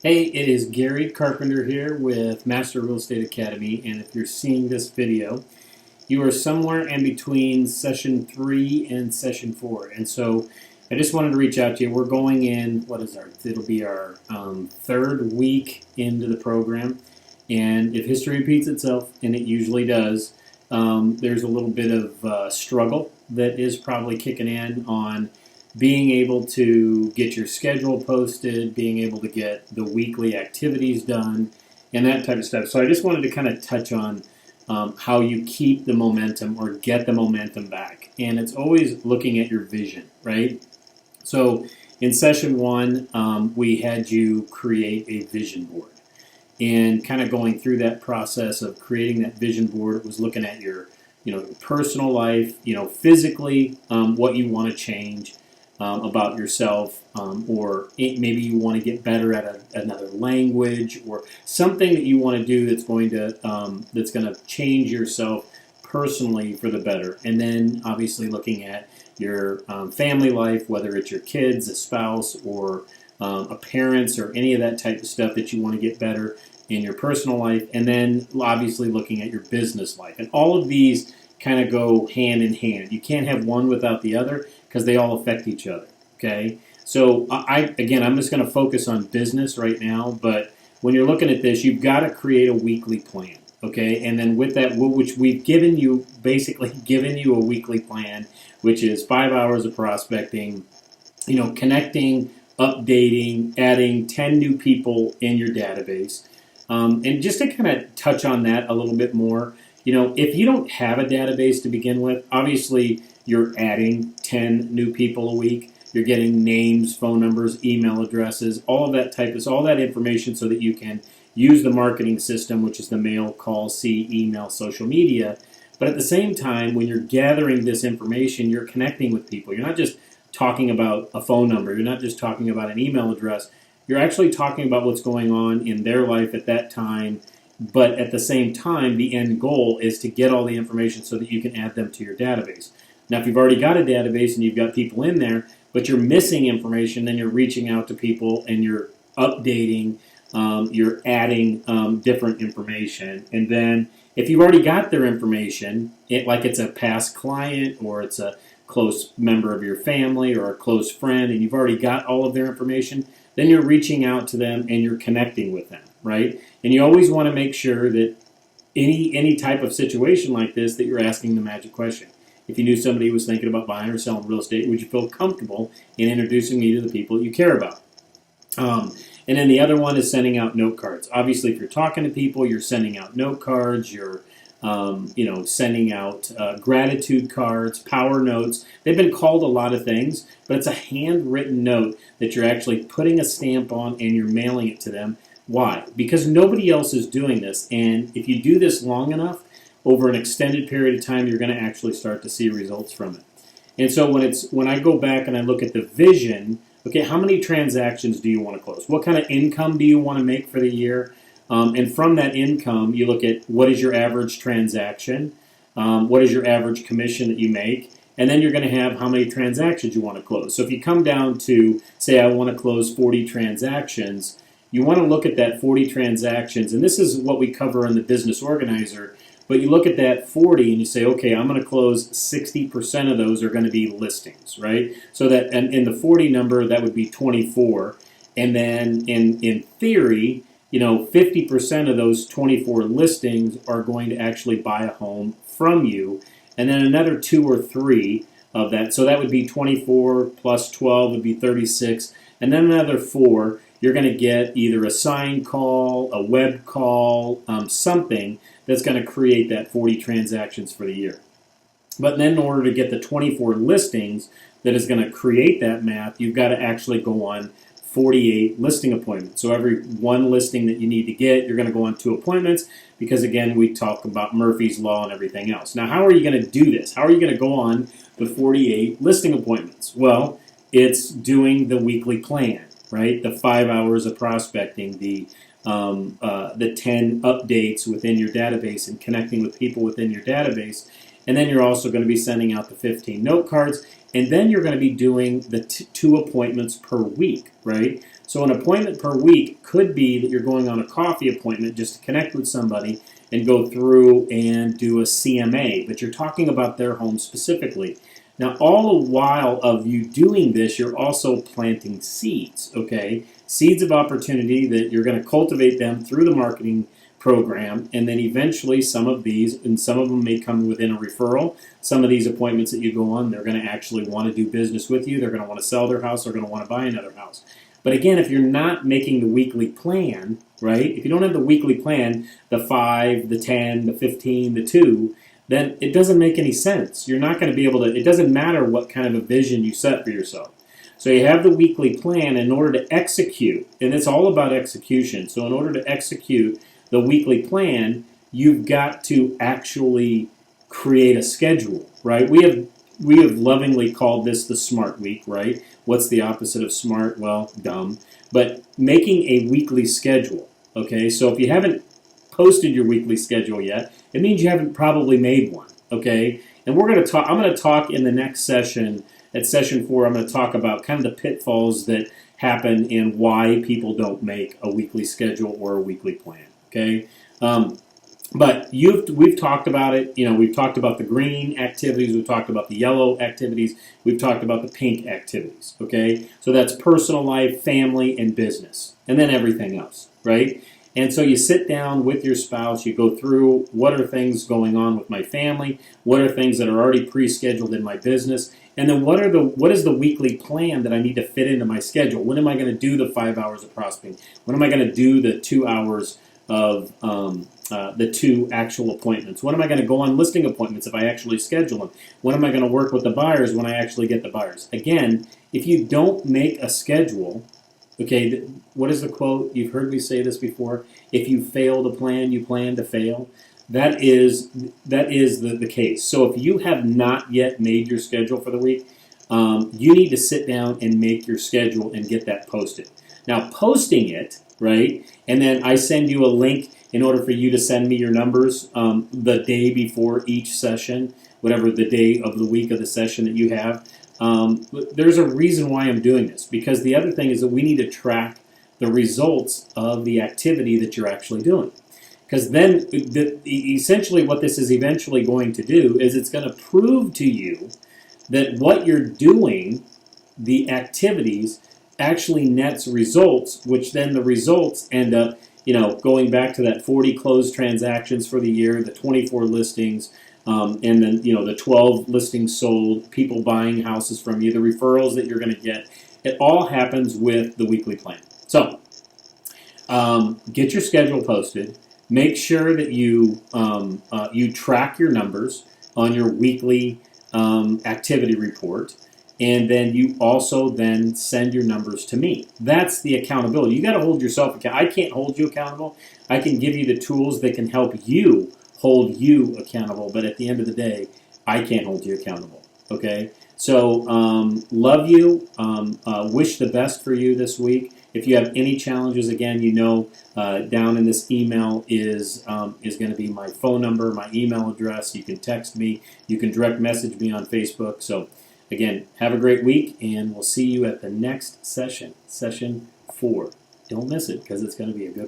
Hey, it is Gary Carpenter here with Master Real Estate Academy, and if you're seeing this video, you are somewhere in between session 3 and session 4. And so I just wanted to reach out to you. We're going in, it'll be our third week into the program. And if history repeats itself, and it usually does, there's a little bit of struggle that is probably kicking in on being able to get your schedule posted, being able to get the weekly activities done, and that type of stuff. So I just wanted to kind of touch on how you keep the momentum or get the momentum back. And it's always looking at your vision, right? So in session 1, we had you create a vision board. And kind of going through that process of creating that vision board, it was looking at your personal life, physically, what you want to change about yourself, or maybe you want to get better at another language, or something that you want to do that's going to change yourself personally for the better. And then obviously looking at your family life, whether it's your kids, a spouse, or a parents, or any of that type of stuff that you want to get better in your personal life. And then obviously looking at your business life. And all of these kind of go hand in hand. You can't have one without the other because they all affect each other, okay? So I'm just going to focus on business right now, but when you're looking at this, you've got to create a weekly plan, okay? And then with that, which we've basically given you a weekly plan, which is 5 hours of prospecting, connecting, updating, adding 10 new people in your database. And just to kind of touch on that a little bit more, if you don't have a database to begin with, obviously you're adding 10 new people a week. You're getting names, phone numbers, email addresses, all that information so that you can use the marketing system, which is the mail, call, see, email, social media. But at the same time, when you're gathering this information, you're connecting with people. You're not just talking about a phone number. You're not just talking about an email address. You're actually talking about what's going on in their life at that time. But at the same time, the end goal is to get all the information so that you can add them to your database. Now, if you've already got a database and you've got people in there, but you're missing information, then you're reaching out to people and you're updating, you're adding different information. And then if you've already got their information, like it's a past client or it's a close member of your family or a close friend, and you've already got all of their information, then you're reaching out to them and you're connecting with them, right? And you always want to make sure that any type of situation like this, that you're asking the magic question. If you knew somebody was thinking about buying or selling real estate, would you feel comfortable in introducing me to the people that you care about? And then the other one is sending out note cards. Obviously, if you're talking to people, you're sending out note cards. You're sending out gratitude cards, power notes. They've been called a lot of things, but it's a handwritten note that you're actually putting a stamp on and you're mailing it to them. Why? Because nobody else is doing this. And if you do this long enough, over an extended period of time, you're going to actually start to see results from it. And so when I go back and I look at the vision, okay, how many transactions do you want to close? What kind of income do you want to make for the year? And from that income, you look at what is your average transaction, what is your average commission that you make, and then you're going to have how many transactions you want to close. So if you come down to, say, I want to close 40 transactions, you want to look at that 40 transactions, and this is what we cover in the Business Organizer. But you look at that 40 and you say, okay, I'm going to close 60% of those are going to be listings, right? So that, and in the 40 number, that would be 24. And then in theory, 50% of those 24 listings are going to actually buy a home from you. And then another 2 or 3 of that. So that would be 24 plus 12 would be 36. And then another 4, you're going to get either a sign call, a web call, something that's going to create that 40 transactions for the year. But then in order to get the 24 listings that is going to create that math, you've got to actually go on 48 listing appointments. So every one listing that you need to get, you're going to go on 2 appointments because, again, we talk about Murphy's Law and everything else. Now, how are you going to do this? How are you going to go on the 48 listing appointments? Well, it's doing the weekly plan, right? The 5 hours of prospecting, the 10 updates within your database and connecting with people within your database. And then you're also going to be sending out the 15 note cards. And then you're going to be doing the 2 appointments per week, right? So an appointment per week could be that you're going on a coffee appointment just to connect with somebody and go through and do a CMA, but you're talking about their home specifically. Now, all the while of you doing this, you're also planting seeds, okay? Seeds of opportunity that you're going to cultivate them through the marketing program, and then eventually some of these, and some of them may come within a referral. Some of these appointments that you go on, they're going to actually want to do business with you. They're going to want to sell their house. They're going to want to buy another house. But again, if you're not making the weekly plan, right? If you don't have the weekly plan, the 5, the 10, the 15, the 2, then it doesn't make any sense. You're not going to be able to, it doesn't matter what kind of a vision you set for yourself. So you have the weekly plan in order to execute, and it's all about execution. So in order to execute the weekly plan, you've got to actually create a schedule, right? We have lovingly called this the SMART week, right? What's the opposite of smart? Well, dumb. But making a weekly schedule, okay? So if you haven't posted your weekly schedule yet, it means you haven't probably made one, okay? And we're going to talk, I'm going to talk in the next session, at session 4, I'm going to talk about kind of the pitfalls that happen and why people don't make a weekly schedule or a weekly plan, okay? But we've talked about it. You know, we've talked about the green activities. We've talked about the yellow activities. We've talked about the pink activities, okay? So that's personal life, family, and business, and then everything else, right? And so you sit down with your spouse, you go through what are things going on with my family, what are things that are already pre-scheduled in my business, and then what is the weekly plan that I need to fit into my schedule? When am I going to do the 5 hours of prospecting? When am I going to do the 2 hours of the 2 actual appointments? When am I going to go on listing appointments if I actually schedule them? When am I going to work with the buyers when I actually get the buyers? Again, if you don't make a schedule, okay, what is the quote? You've heard me say this before. If you fail to plan, you plan to fail. That is the case. So if you have not yet made your schedule for the week, you need to sit down and make your schedule and get that posted. Now, posting it, right, and then I send you a link in order for you to send me your numbers the day before each session, whatever the day of the week of the session that you have. There's a reason why I'm doing this, because the other thing is that we need to track the results of the activity that you're actually doing. Because then, essentially what this is eventually going to do is it's going to prove to you that what you're doing, the activities, actually nets results, which then the results end up, going back to that 40 closed transactions for the year, the 24 listings, and then, the 12 listings sold, people buying houses from you, the referrals that you're going to get. It all happens with the weekly plan. So, get your schedule posted. Make sure that you track your numbers on your weekly activity report, and then you also then send your numbers to me. That's the accountability. You got to hold yourself accountable. I can't hold you accountable. I can give you the tools that can help you hold you accountable, but at the end of the day, I can't hold you accountable. Okay? So, love you. Wish the best for you this week. If you have any challenges, again, down in this email is going to be my phone number, my email address. You can text me. You can direct message me on Facebook. So, again, have a great week, and we'll see you at the next session, session 4. Don't miss it, because it's going to be a good